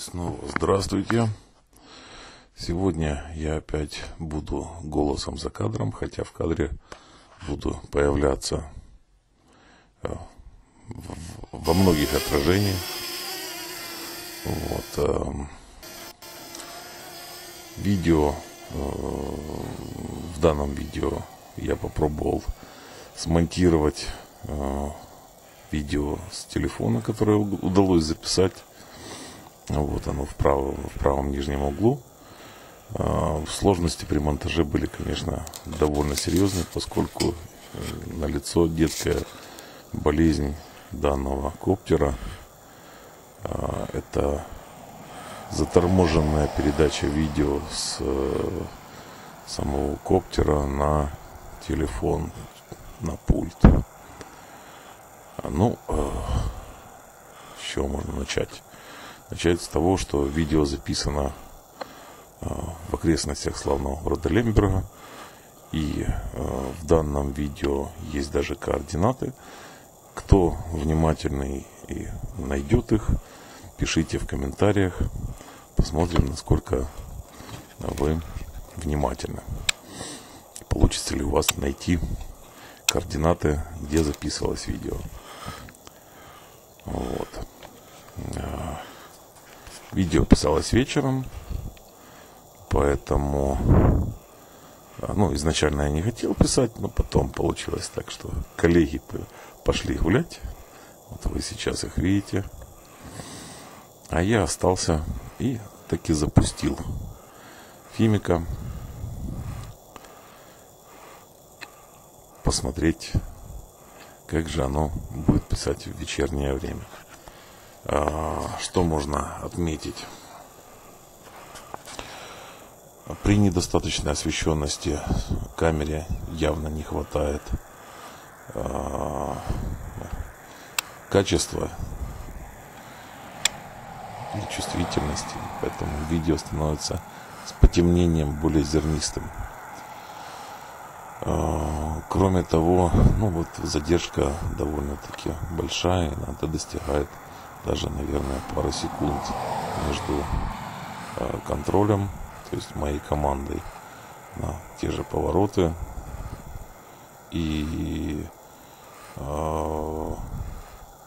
Снова здравствуйте. Сегодня я опять буду голосом за кадром, хотя в кадре буду появляться во многих отражениях. Видео, в данном видео я попробовал смонтировать видео с телефона, которое удалось записать. Вот оно в правом нижнем углу. Сложности при монтаже были, конечно, довольно серьезные, поскольку налицо детская болезнь данного коптера. Это заторможенная передача видео с самого коптера на телефон, на пульт. С чего можно начать? Начать с того, что видео записано в окрестностях славного города Лемберга. И в данном видео есть даже координаты. Кто внимательный и найдет их, пишите в комментариях. Посмотрим, насколько вы внимательны. Получится ли у вас найти координаты, где записывалось видео. Видео писалось вечером, поэтому изначально я не хотел писать, но потом получилось так, что коллеги пошли гулять. Вот вы сейчас их видите. А я остался и таки запустил Фимика посмотреть, как же оно будет писать в вечернее время. Что можно отметить? При недостаточной освещенности камере явно не хватает качества и чувствительности, поэтому видео становится с потемнением более зернистым. Кроме того, задержка довольно-таки большая, иногда достигает даже, наверное, пары секунд между контролем, то есть моей командой на те же повороты, и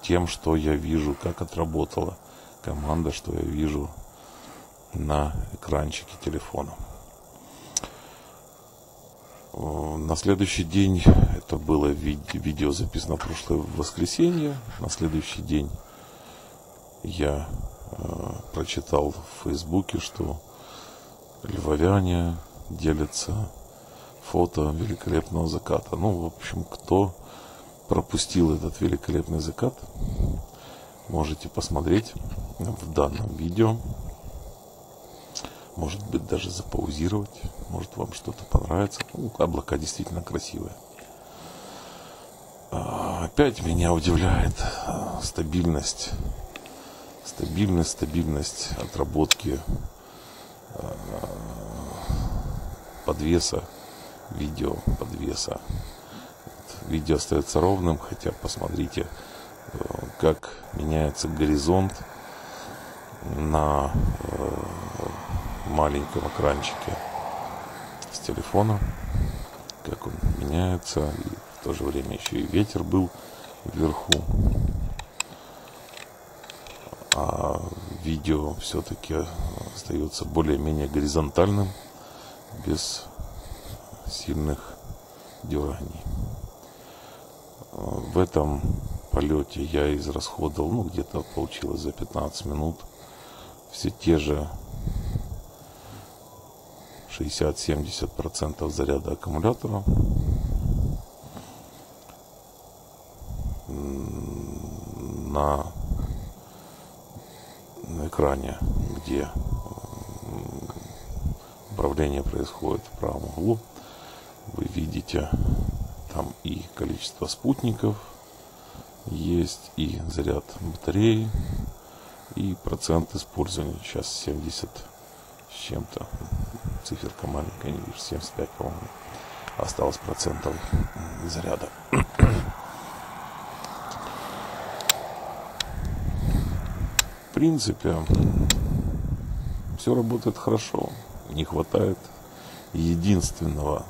тем, что я вижу, как отработала команда, что я вижу на экранчике телефона. На следующий день, это было видео записано в прошлое воскресенье, на следующий день я прочитал в Фейсбуке, что львовяне делятся фото великолепного заката. В общем, кто пропустил этот великолепный закат, можете посмотреть в данном видео. Может быть, даже запаузировать. Может, вам что-то понравится. Облака действительно красивые. Опять меня удивляет стабильность отработки подвеса, видео подвеса. Видео остается ровным, хотя посмотрите, как меняется горизонт на маленьком экранчике с телефона, как он меняется, и в то же время еще и ветер был вверху. А видео все-таки остается более-менее горизонтальным, без сильных дерганий. В этом полете я израсходовал, где-то получилось за 15 минут все те же 60-70% заряда аккумулятора. На экране, где управление происходит в правом углу, вы видите там и количество спутников есть, и заряд батареи, и процент использования. Сейчас 70 с чем-то, циферка маленькая, не вижу, 75, по-моему, осталось процентов заряда. В принципе, все работает хорошо. Не хватает единственного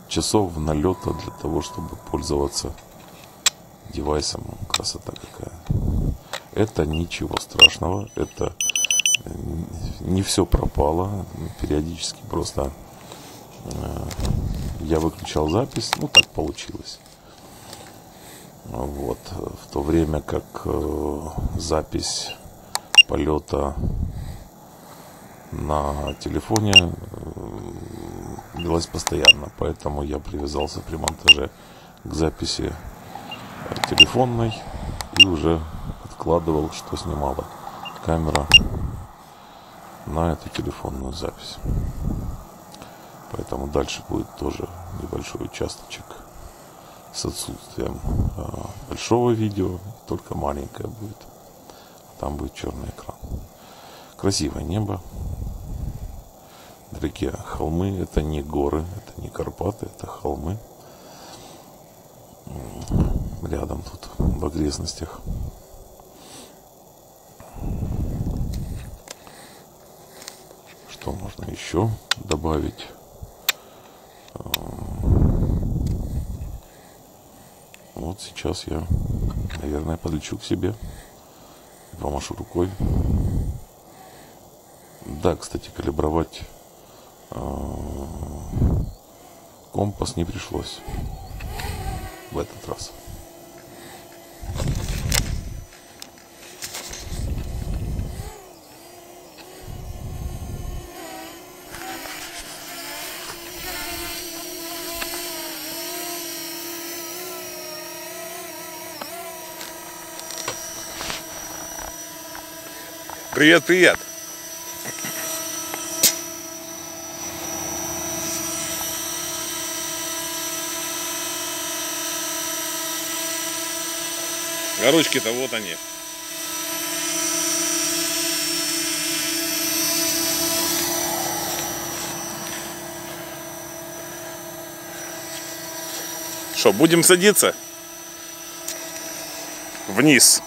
часов налета для того, чтобы пользоваться девайсом. Красота какая. Это ничего страшного. Это не все пропало. Периодически просто я выключал запись. Ну, так получилось. Вот. В то время как запись полета на телефоне велась постоянно. Поэтому я привязался при монтаже к записи телефонной и уже откладывал, что снимала камера, на эту телефонную запись. Поэтому дальше будет тоже небольшой участочек с отсутствием большого видео, только маленькое будет. Там будет черный экран. Красивое небо. Вдалеке холмы. Это не горы, это не Карпаты, это холмы. Рядом тут в окрестностях. Что можно еще добавить? Вот сейчас я, наверное, подлечу к себе, помашу рукой. Да, кстати, калибровать компас не пришлось в этот раз. Привет, привет. А ручки-то вот они. Что, будем садиться? Вниз.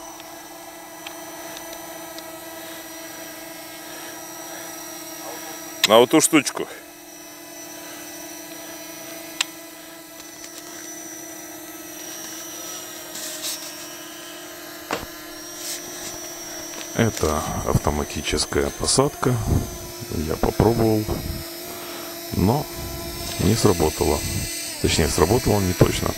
На вот ту штучку. Это автоматическая посадка. Я попробовал, но не сработало. Точнее, сработало не точно.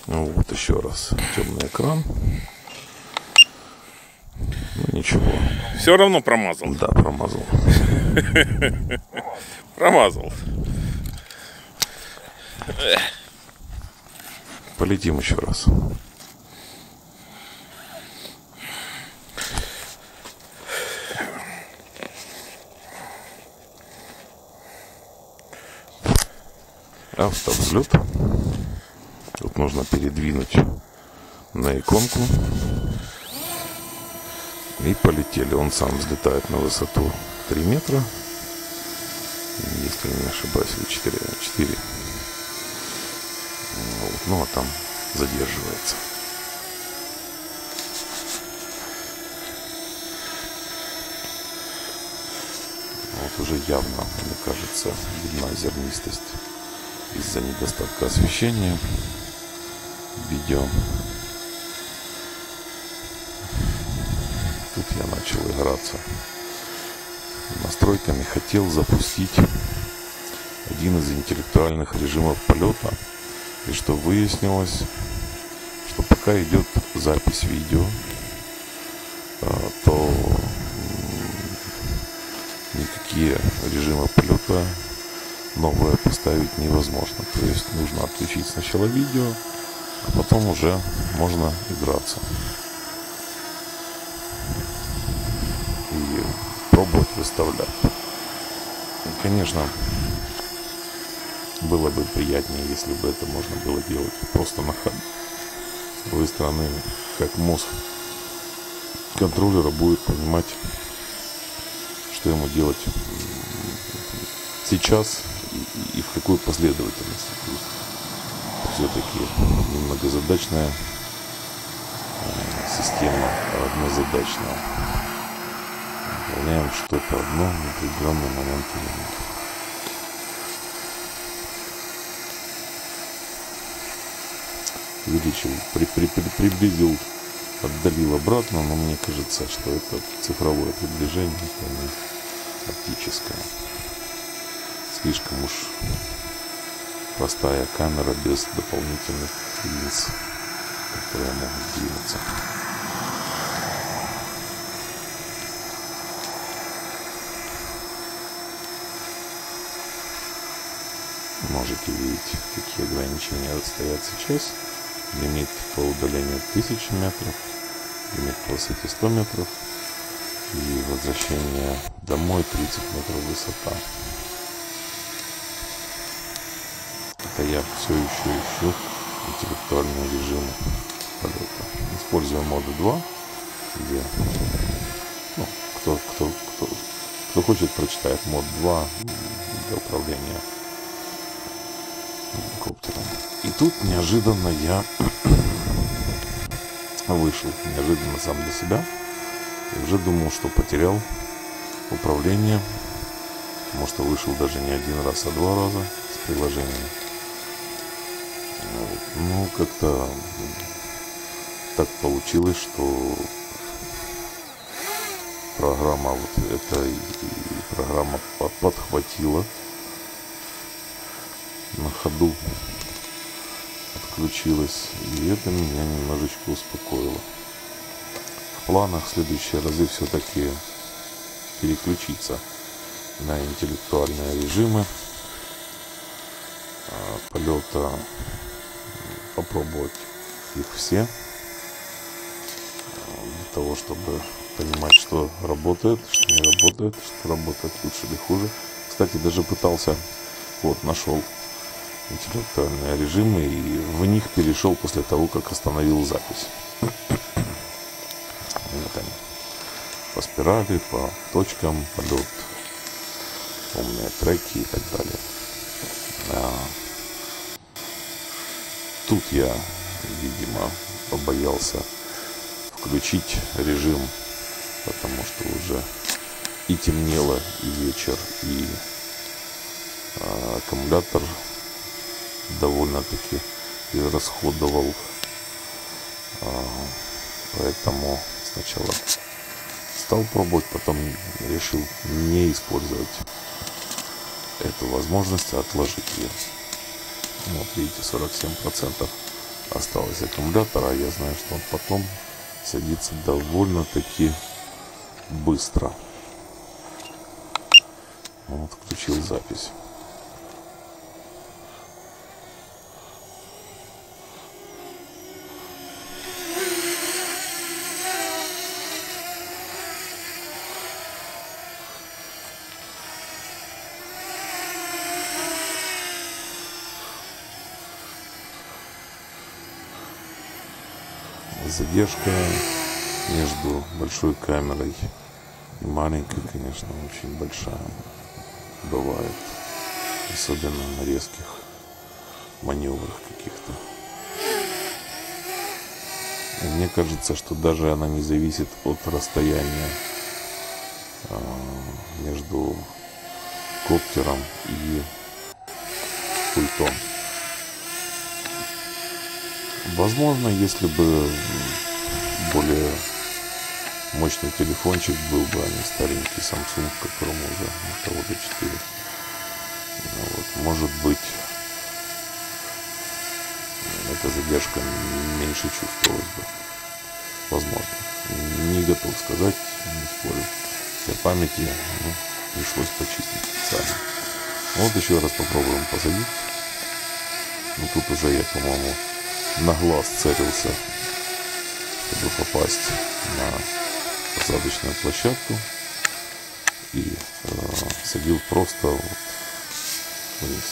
Вот еще раз темный экран. Ну ничего. Все равно промазал. Да, промазал. Промазал. Полетим еще раз. Автовзлет. Тут нужно передвинуть на иконку. И полетели. Он сам взлетает на высоту 3 метра. Если не ошибаюсь, или 4. Вот. Ну а там задерживается. Вот уже явно, мне кажется, видна зернистость из-за недостатка освещения. Видео. Тут я начал играться настройками. Хотел запустить один из интеллектуальных режимов полета. И что выяснилось, что пока идет запись видео, то никакие режимы полета новые поставить невозможно. То есть нужно отключить сначала видео, а потом уже можно играться и пробовать выставлять. И, конечно, было бы приятнее, если бы это можно было делать просто на ходу. С другой стороны, как мозг контроллера будет понимать, что ему делать сейчас и и в какой последовательности. То есть все-таки немногозадачная система, однозадачная. Выполняем что-то одно в определенный момент времени. Увеличил, приблизил, отдалил обратно, но мне кажется, что это цифровое приближение, это не оптическое. Слишком уж простая камера без дополнительных линз, которые могут двигаться. Можете видеть, какие ограничения стоят сейчас. Лимит по удалению 1000 метров, лимит по высоте 100 метров и возвращение домой 30 метров высота. Это я все еще ищу интеллектуальные режимы полета. Использую моду 2, где кто хочет, прочитает мод 2 для управления коптером. И тут неожиданно я вышел, неожиданно сам для себя. И уже думал, что потерял управление, потому что вышел даже не один раз, а 2 раза с приложения. Ну, как-то так получилось, что программа вот эта и программа подхватила на ходу, отключилась, и это меня немножечко успокоило. В планах в следующие разы все-таки переключиться на интеллектуальные режимы полета, попробовать их все, для того, чтобы понимать, что работает, что не работает, что работает лучше или хуже. Кстати, даже пытался, нашел интеллектуальные режимы и в них перешел после того, как остановил запись. По спирали, по точкам, полет, умные треки и так далее. Тут я, видимо, побоялся включить режим, потому что уже и темнело, и вечер, и аккумулятор довольно-таки израсходовал. Поэтому сначала стал пробовать, потом решил не использовать эту возможность, а отложить ее. Вот видите, 47% осталось аккумулятора, а я знаю, что он потом садится довольно-таки быстро. Вот, включил запись. Задержка между большой камерой и маленькой, конечно, очень большая бывает, особенно на резких маневрах каких-то. И мне кажется, что даже она не зависит от расстояния между коптером и пультом. Возможно, если бы более мощный телефончик был бы, а не старенький Samsung, которому уже года 4. Может быть, эта задержка меньше чувствовалась бы. Возможно. Не готов сказать, не спорю. Для памяти пришлось почистить специально. Вот еще раз попробуем посадить. Тут уже я, по-моему, на глаз целился, чтобы попасть на посадочную площадку, и садил просто вниз.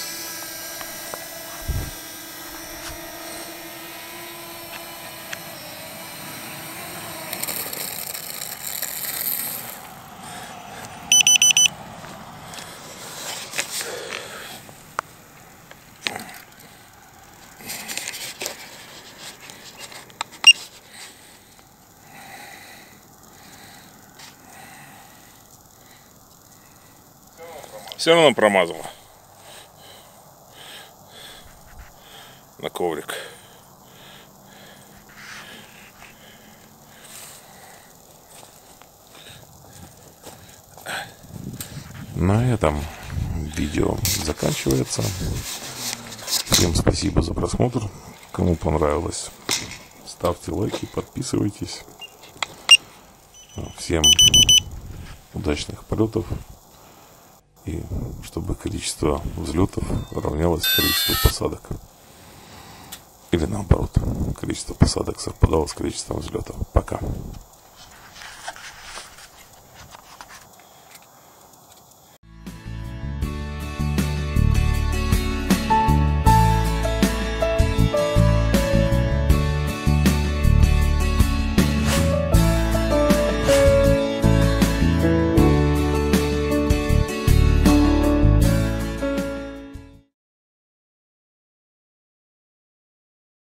Все равно промазала. На коврик. На этом видео заканчивается. Всем спасибо за просмотр. Кому понравилось, ставьте лайки, подписывайтесь. Всем удачных полетов. И чтобы количество взлетов равнялось количеству посадок. Или наоборот, количество посадок совпадало с количеством взлетов. Пока.